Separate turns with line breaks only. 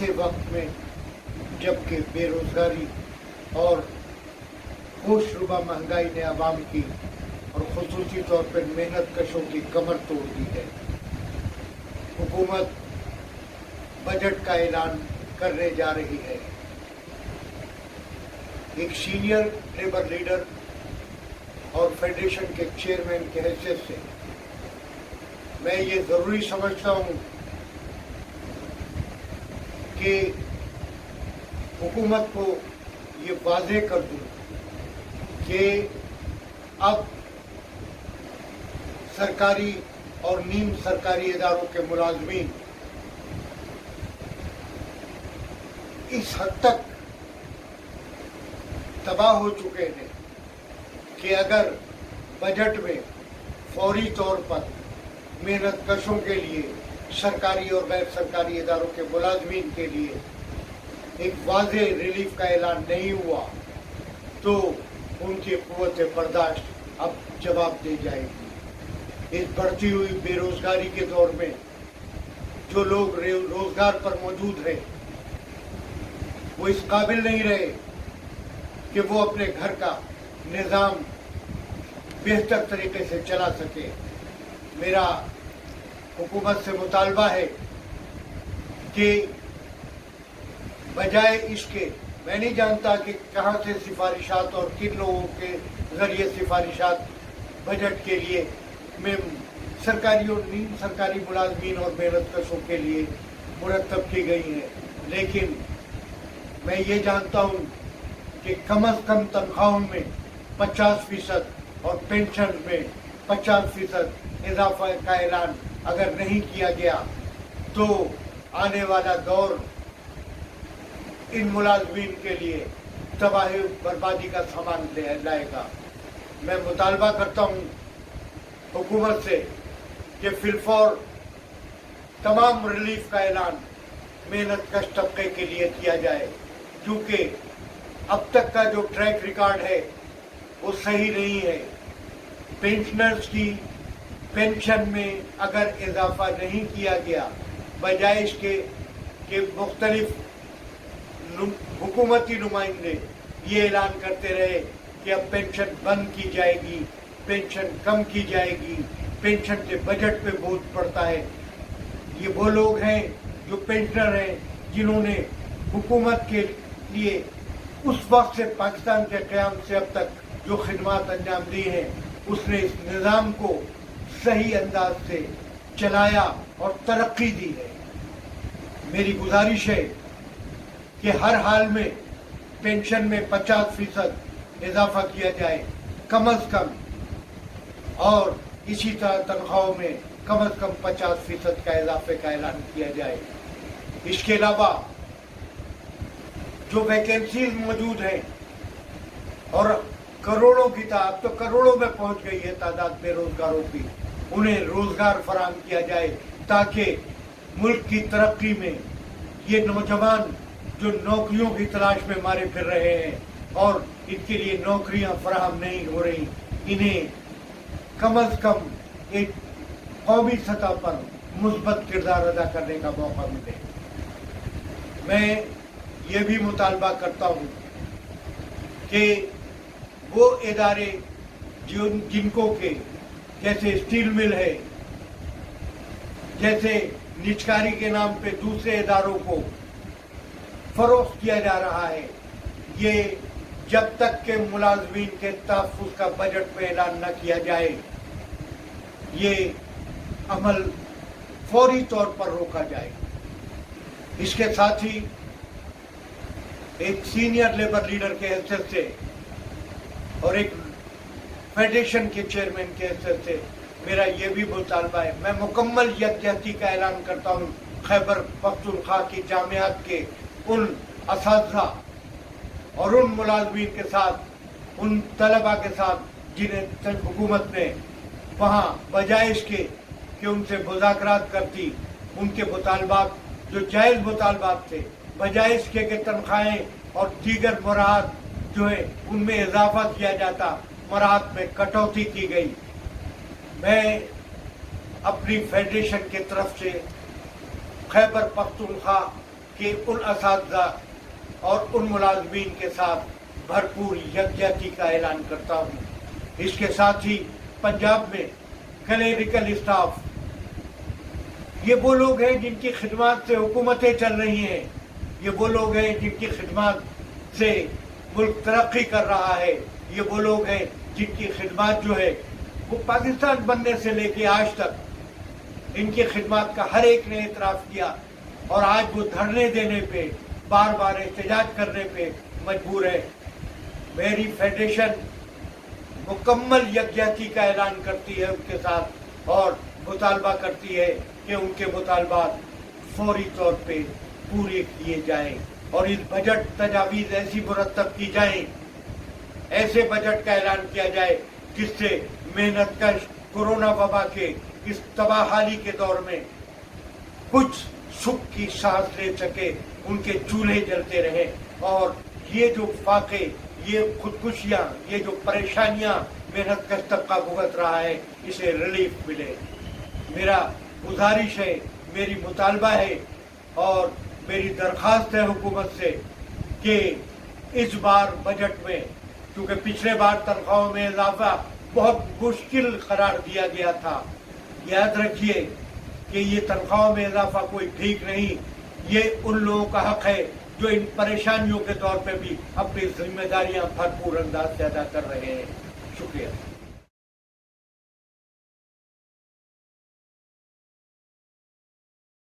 ایسے وقت میں جبکہ بے روزگاری اور ہوش ربا مہنگائی نے عوام کی اور خصوصی طور پر محنت کشوں کی کمر توڑ دی ہے، حکومت بجٹ کا اعلان کرنے جا رہی ہے۔ ایک سینئر لیبر لیڈر اور فیڈریشن کے چیئرمین کی حیثیت سے میں یہ ضروری سمجھتا ہوں کہ حکومت کو یہ واضح کر دوں کہ اب سرکاری اور نیم سرکاری اداروں کے ملازمین اس حد تک تباہ ہو چکے ہیں کہ اگر بجٹ میں فوری طور پر محنت کشوں کے لیے، سرکاری اور غیر سرکاری اداروں کے ملازمین کے لیے ایک واضح ریلیف کا اعلان نہیں ہوا تو ان کی قوت برداشت اب جواب دے جائے گی۔ اس بڑھتی ہوئی بے روزگاری کے دور میں جو لوگ روزگار پر موجود ہیں وہ اس قابل نہیں رہے کہ وہ اپنے گھر کا نظام بہتر طریقے سے چلا سکے۔ میرا حکومت سے مطالبہ ہے کہ بجائے اس کے، میں نہیں جانتا کہ کہاں سے سفارشات اور کن لوگوں کے ذریعے سفارشات بجٹ کے لیے میں سرکاری اور نیم سرکاری ملازمین اور محنت کشوں کے لیے مرتب کی گئی ہیں، لیکن میں یہ جانتا ہوں کہ کم از کم تنخواہوں میں 50% اور پینشن میں 50% اضافہ کا اعلان اگر نہیں کیا گیا تو آنے والا دور ان ملازمین کے لیے تباہی بربادی کا سامان لائے گا۔ میں مطالبہ کرتا ہوں حکومت سے کہ فی الفور تمام ریلیف کا اعلان محنت کش طبقے کے لیے کیا جائے، کیونکہ اب تک کا جو ٹریک ریکارڈ ہے وہ صحیح نہیں ہے۔ پینشنرز کی پینشن میں اگر اضافہ نہیں کیا گیا، بجائے اس کے کہ مختلف حکومتی نمائندے یہ اعلان کرتے رہے کہ اب پینشن بند کی جائے گی، پینشن کم کی جائے گی، پینشن کے بجٹ پہ بوجھ پڑتا ہے۔ یہ وہ لوگ ہیں جو پینشنر ہیں جنہوں نے حکومت کے لیے اس وقت سے پاکستان کے قیام سے اب تک جو خدمات انجام دی ہیں، اس نے اس نظام کو صحیح انداز سے چلایا اور ترقی دی ہے۔ میری گزارش ہے کہ ہر حال میں پینشن میں 50% اضافہ کیا جائے کم از کم، اور اسی طرح تنخواہوں میں کم از کم 50% کا اضافے کا اعلان کیا جائے۔ اس کے علاوہ جو ویکینسیز موجود ہیں اور کروڑوں کی تعداد، تو کروڑوں میں پہنچ گئی ہے تعداد بے روزگاروں کی، انہیں روزگار فراہم کیا جائے تاکہ ملک کی ترقی میں یہ نوجوان جو نوکریوں کی تلاش میں مارے پھر رہے ہیں اور ان کے لیے نوکریاں فراہم نہیں ہو رہی، انہیں کم از کم ایک قومی سطح پر مثبت کردار ادا کرنے کا موقع ملے۔ میں یہ بھی مطالبہ کرتا ہوں کہ وہ ادارے جن کو کہ جیسے اسٹیل مل ہے، جیسے نجکاری کے نام پہ دوسرے اداروں کو فروخت کیا جا رہا ہے، یہ جب تک کہ ملازمین کے تحفظ کا بجٹ میں اعلان نہ کیا جائے یہ عمل فوری طور پر روکا جائے۔ اس کے ساتھ ہی ایک سینئر لیبر لیڈر کے حیثیت سے اور ایک فیڈریشن کے چیئرمین کے حیثیت سے میرا یہ بھی مطالبہ ہے، میں مکمل یکجہتی کا اعلان کرتا ہوں خیبر پختونخوا کی جامعات کے ان اساتذہ اور ان ملازمین کے ساتھ، ان طلباء کے ساتھ جنہیں حکومت نے وہاں بجائے اس کے کہ ان سے مذاکرات کرتی، ان کے مطالبات جو جائز مطالبات تھے، بجائے اس کے کہ تنخواہیں اور دیگر مراحت جو ہے ان میں اضافہ کیا جاتا، مراحت میں کٹوتی کی گئی۔ میں اپنی فیڈریشن کی طرف سے خیبر پختونخوا کہ ان اساتذہ اور ان ملازمین کے ساتھ بھرپور یکجہتی کا اعلان کرتا ہوں۔ اس کے ساتھ ہی پنجاب میں کلیریکل اسٹاف، یہ وہ لوگ ہیں جن کی خدمات سے حکومتیں چل رہی ہیں، یہ وہ لوگ ہیں جن کی خدمات سے ملک ترقی کر رہا ہے، یہ وہ لوگ ہیں جن کی خدمات جو ہے وہ پاکستان بننے سے لے کے آج تک ان کی خدمات کا ہر ایک نے اعتراف کیا، اور آج وہ دھرنے دینے پہ، بار بار احتجاج کرنے پہ مجبور ہے۔ میری فیڈریشن مکمل یکجہتی کا اعلان کرتی ہے ان کے ساتھ، اور مطالبہ کرتی ہے کہ ان کے مطالبات فوری طور پہ پورے کیے جائیں، اور اس بجٹ تجاویز ایسی مرتب کی جائیں، ایسے بجٹ کا اعلان کیا جائے جس سے محنت کش کورونا وبا کے اس تباہ حالی کے دور میں کچھ سکھ کی سانس لے سکے، ان کے چولہے جلتے رہے، اور یہ جو فاقے، یہ خودکشیاں، یہ جو پریشانیاں محنت کش طبقہ بھگت رہا ہے، اسے ریلیف ملے۔ میرا گزارش ہے، میری مطالبہ ہے اور میری درخواست ہے حکومت سے کہ اس بار بجٹ میں، کیونکہ پچھلے بار تنخواہوں میں اضافہ بہت مشکل قرار دیا گیا تھا، یاد رکھیے کہ یہ تنخواہوں میں اضافہ کوئی ٹھیک نہیں، یہ ان لوگوں کا حق ہے جو ان پریشانیوں کے طور پہ بھی اپنی ذمہ داریاں بھرپور انداز سے ادا کر رہے ہیں۔ شکریہ۔